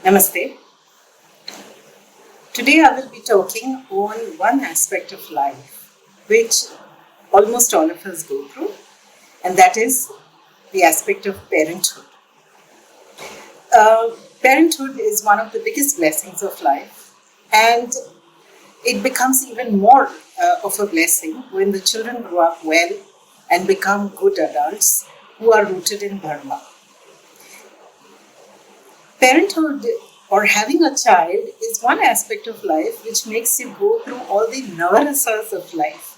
Namaste. Today I will be talking on one aspect of life which almost all of us go through, and that is the aspect of parenthood. Uh, Parenthood is one of the biggest blessings of life, and it becomes even more of a blessing when the children grow up well and become good adults who are rooted in Dharma. Parenthood or having a child is one aspect of life which makes you go through all the navarasas of life.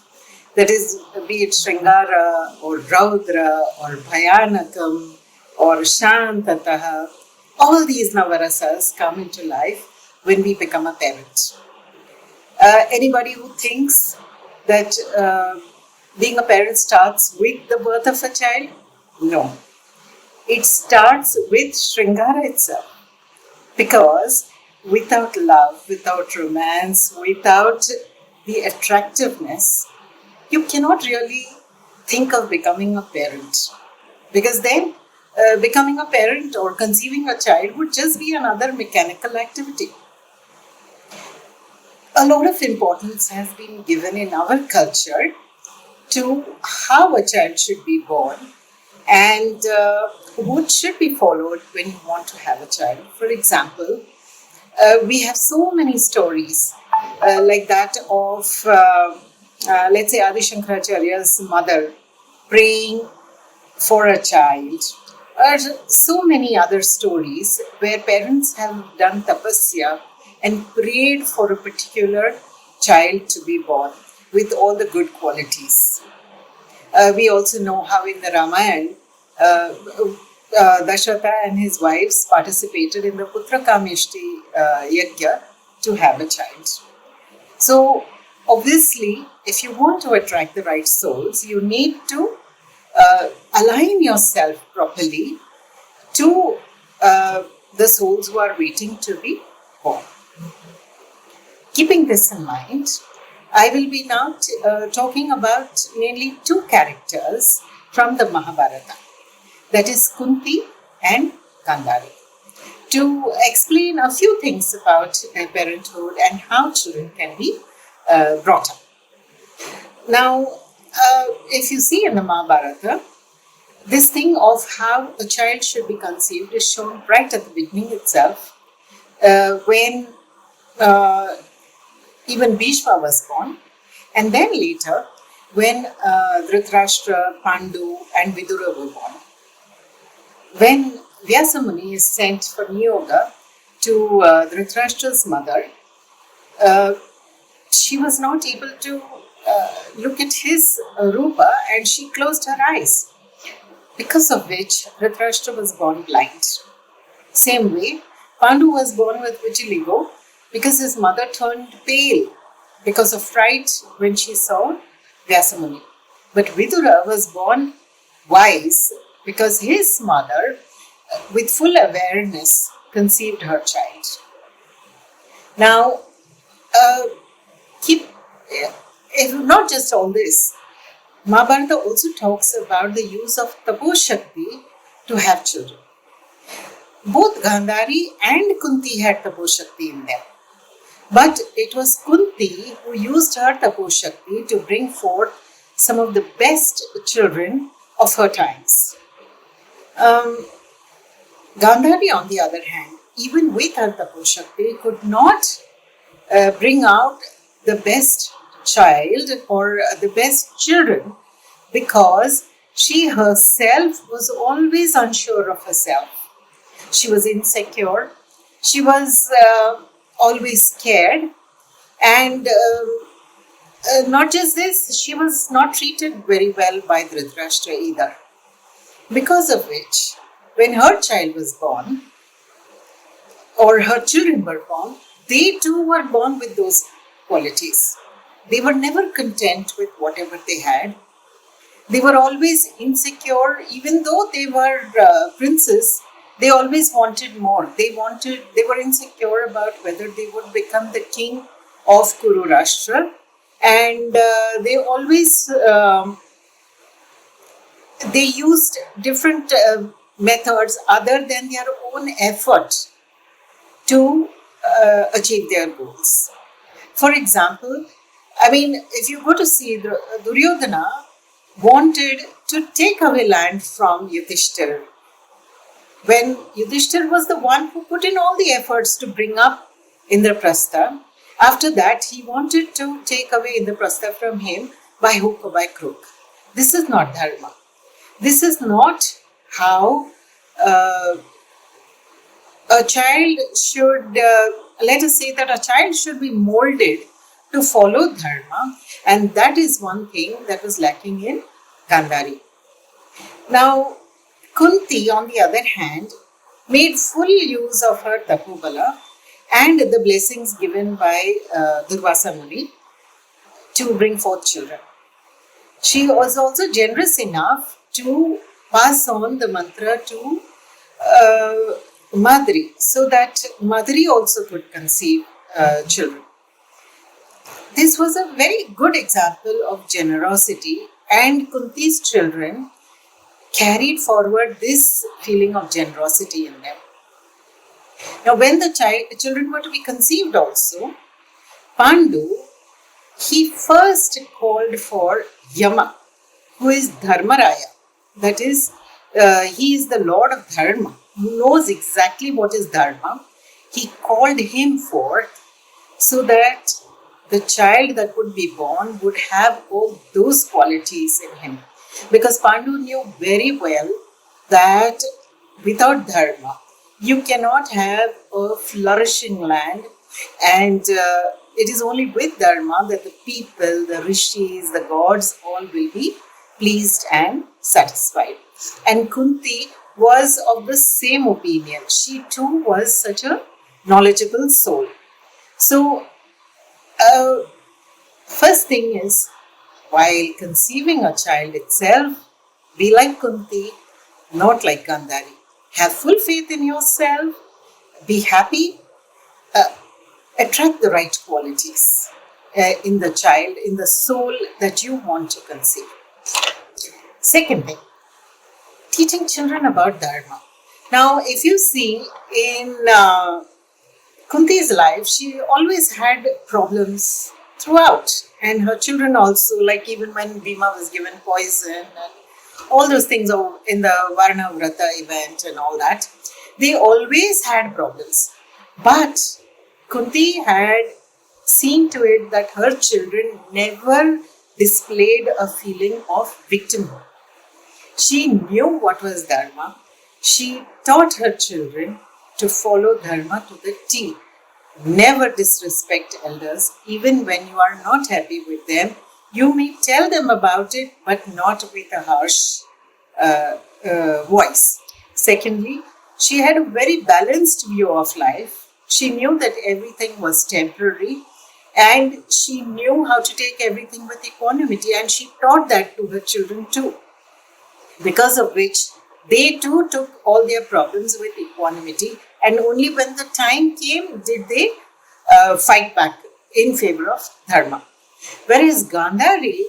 That is, be it Shringara or Raudra or Bhayanakam or Shantataha. All these navarasas come into life when we become a parent. Anybody who thinks that being a parent starts with the birth of a child? No. It starts with Shringara itself. Because without love, without romance, without the attractiveness, you cannot really think of becoming a parent. Because then becoming a parent or conceiving a child would just be another mechanical activity. A lot of importance has been given in our culture to how a child should be born and what should be followed when you want to have a child. For example, we have so many stories like that of, let's say, Adi Shankaracharya's mother praying for a child, or so many other stories where parents have done tapasya and prayed for a particular child to be born with all the good qualities. We also know how in the Ramayana, Dasharatha and his wives participated in the Putra Kameshti Yajna to have a child. So, obviously, if you want to attract the right souls, you need to align yourself properly to the souls who are waiting to be born. Keeping this in mind, I will be now talking about mainly two characters from the Mahabharata, that is Kunti and Gandhari, to explain a few things about parenthood and how children can be brought up. Now, if you see in the Mahabharata, this thing of how a child should be conceived is shown right at the beginning itself, when even Bhishma was born, and then later when Dhritarashtra, Pandu and Vidura were born. When Vyasa Muni is sent for Niyoga to Dhritarashtra's mother, she was not able to look at his rupa and she closed her eyes, because of which Dhritarashtra was born blind. Same way, Pandu was born with vitiligo because his mother turned pale because of fright when she saw Vyasa Muni. But Vidura was born wise because his mother, with full awareness, conceived her child. Now, if not just all this, Mahabharata also talks about the use of taposhakti to have children. Both Gandhari and Kunti had taposhakti in them. But it was Kunti who used her taposhakti to bring forth some of the best children of her times. Gandhari, on the other hand, even with her taposhakti, could not bring out the best child or the best children because she herself was always unsure of herself. She was insecure. She was always scared. And not just this, she was not treated very well by Dhritarashtra either. Because of which, when her child was born, or her children were born, they too were born with those qualities. They were never content with whatever they had. They were always insecure, even though they were princes. They always wanted more. They were insecure about whether they would become the king of Kuru Rashtra, and they always they used different methods other than their own effort to achieve their goals. For example, if you go to see Duryodhana wanted to take away land from Yudhishthira, when Yudhishthira was the one who put in all the efforts to bring up Indraprastha. After that, he wanted to take away Indraprastha from him by hook or by crook. This is not dharma. This is not how a child should, let us say that a child should be molded to follow dharma, and that is one thing that was lacking in Gandhari. Now, Kunti, on the other hand, made full use of her tapobala and the blessings given by S-Vyasa Muni to bring forth children. She was also generous enough to pass on the mantra to Madri, so that Madri also could conceive children. This was a very good example of generosity, and Kunti's children carried forward this feeling of generosity in them. Now, when the children were to be conceived also, Pandu, he first called for Yama, who is Dharmaraya. That is, he is the Lord of Dharma, who knows exactly what is Dharma. He called him forth so that the child that would be born would have all those qualities in him. Because Pandu knew very well that without Dharma, you cannot have a flourishing land, and it is only with Dharma that the people, the rishis, the gods, all will be pleased and satisfied. And Kunti was of the same opinion. She too was such a knowledgeable soul. So, first thing is, while conceiving a child itself, be like Kunti, not like Gandhari. Have full faith in yourself, be happy, attract the right qualities in the child, in the soul that you want to conceive. Second thing, teaching children about Dharma. Now, if you see in Kunti's life, she always had problems throughout, and her children also, like even when Bhima was given poison and all those things in the Varna Vrata event and all that, they always had problems. But Kunti had seen to it that her children never displayed a feeling of victimhood. She knew what was Dharma. She taught her children to follow Dharma to the T. Never disrespect elders, even when you are not happy with them. You may tell them about it, but not with a harsh voice. Secondly, she had a very balanced view of life. She knew that everything was temporary, and she knew how to take everything with equanimity, and she taught that to her children too. Because of which, they too took all their problems with equanimity, and only when the time came did they fight back in favor of Dharma. Whereas Gandhari,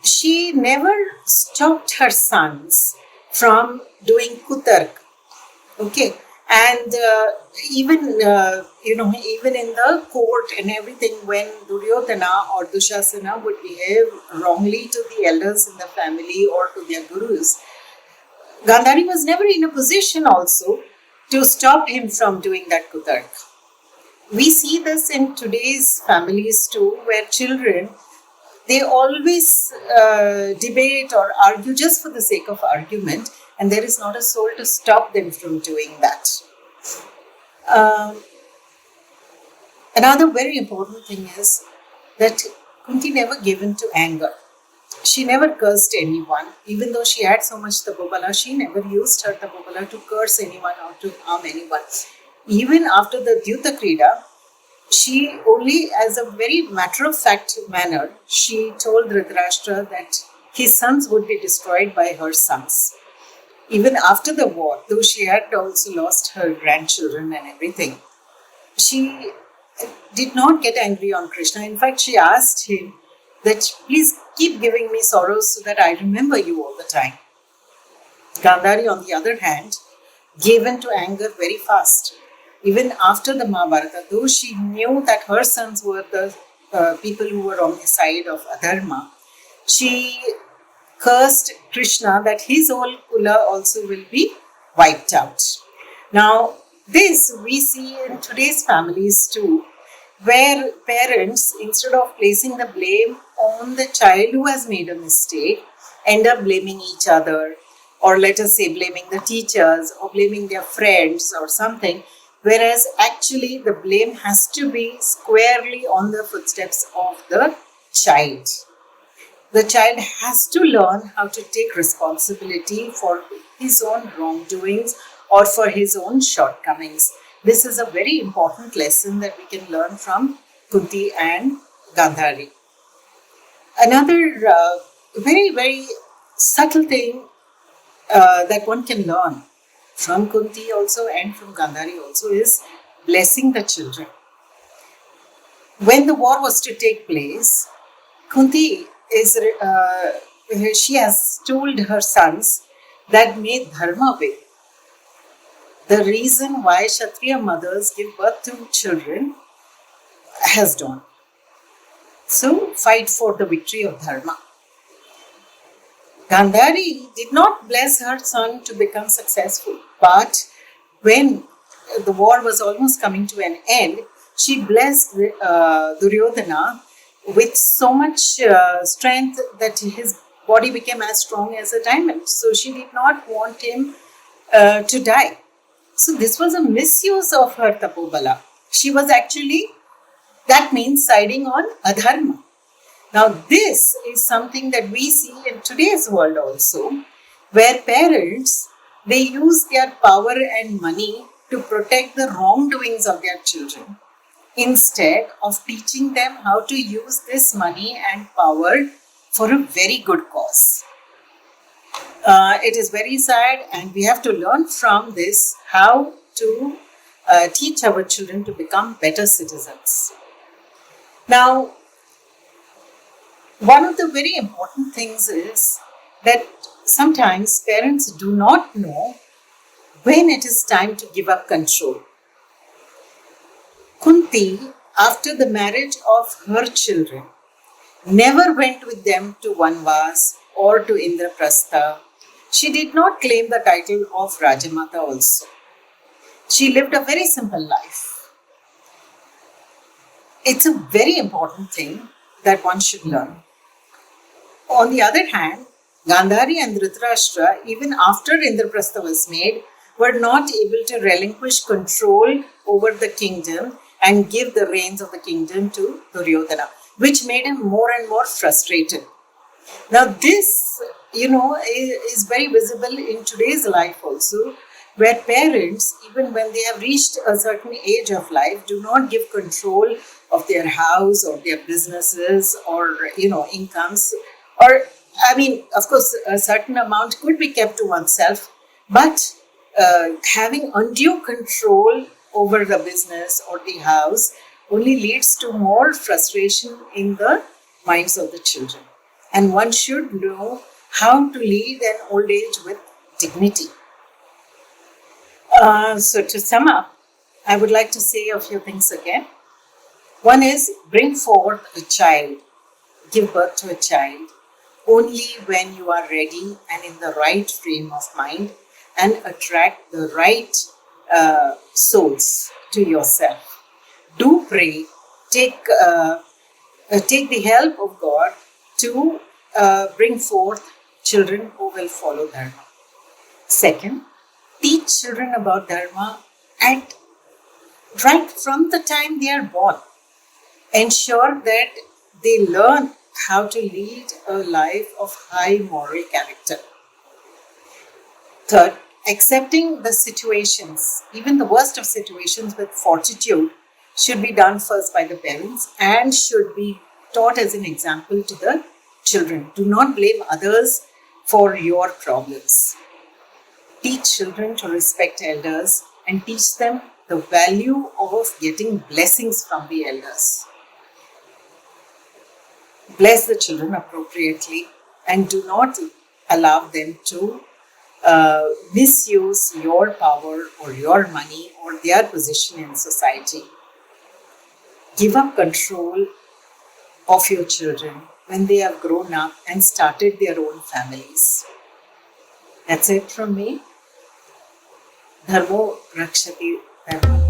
she never stopped her sons from doing kutark. Okay, and even in the court and everything, when Duryodhana or Dushasana would behave wrongly to the elders in the family or to their gurus, Gandhari was never in a position also to stop him from doing that kutark. We see this in today's families too, where children, they always debate or argue just for the sake of argument, and there is not a soul to stop them from doing that. Another very important thing is that Kunti never gave in to anger. She never cursed anyone. Even though she had so much tapobala, she never used her tapobala to curse anyone or to harm anyone. Even after the Dyuta Krida, she only, as a very matter-of-fact manner, she told Dhritarashtra that his sons would be destroyed by her sons. Even after the war, though she had also lost her grandchildren and everything, she did not get angry on Krishna. In fact, she asked him that, please keep giving me sorrows so that I remember you all the time. Gandhari, on the other hand, given to anger very fast. Even after the Mahabharata, though she knew that her sons were the people who were on the side of adharma, she cursed Krishna that his whole kula also will be wiped out. Now, this we see in today's families too, where parents, instead of placing the blame on the child who has made a mistake, end up blaming each other, or let us say blaming the teachers or blaming their friends or something, whereas actually the blame has to be squarely on the footsteps of the child. The child has to learn how to take responsibility for his own wrongdoings or for his own shortcomings. This is a very important lesson that we can learn from Kunti and Gandhari. Another very, very subtle thing that one can learn from Kunti also and from Gandhari also is blessing the children. When the war was to take place, Kunti she has told her sons that may dharma win. The reason why Kshatriya mothers give birth to children has dawned. So fight for the victory of dharma. Gandhari did not bless her son to become successful, but when the war was almost coming to an end, she blessed Duryodhana with so much strength that his body became as strong as a diamond. So she did not want him to die. So this was a misuse of her tapobala. She was actually, that means siding on adharma. Now this is something that we see in today's world also, where parents, they use their power and money to protect the wrongdoings of their children, instead of teaching them how to use this money and power for a very good cause. It is very sad, and we have to learn from this how to teach our children to become better citizens. Now, one of the very important things is that sometimes parents do not know when it is time to give up control. Kunti, after the marriage of her children, never went with them to Vanvas or to Indraprastha. She did not claim the title of Rajamata also. She lived a very simple life. It's a very important thing that one should learn. On the other hand, Gandhari and Dhritarashtra, even after Indraprastha was made, were not able to relinquish control over the kingdom and give the reins of the kingdom to Duryodhana, which made him more and more frustrated. Now this, is very visible in today's life also, where parents, even when they have reached a certain age of life, do not give control of their house or their businesses or, incomes. Or, of course, a certain amount could be kept to oneself, but having undue control over the business or the house only leads to more frustration in the minds of the children. And one should know how to lead an old age with dignity. So to sum up, I would like to say a few things again. One is, bring forth a child, give birth to a child only when you are ready and in the right frame of mind, and attract the right souls to yourself. Do pray, take the help of God to bring forth children who will follow Dharma. Second, teach children about Dharma right from the time they are born. Ensure that they learn how to lead a life of high moral character. Third, accepting the situations, even the worst of situations, with fortitude should be done first by the parents and should be taught as an example to the children. Do not blame others for your problems. Teach children to respect elders and teach them the value of getting blessings from the elders. Bless the children appropriately and do not allow them to misuse your power or your money or their position in society. Give up control of your children when they have grown up and started their own families. That's it from me. Dharmo rakshati dharma.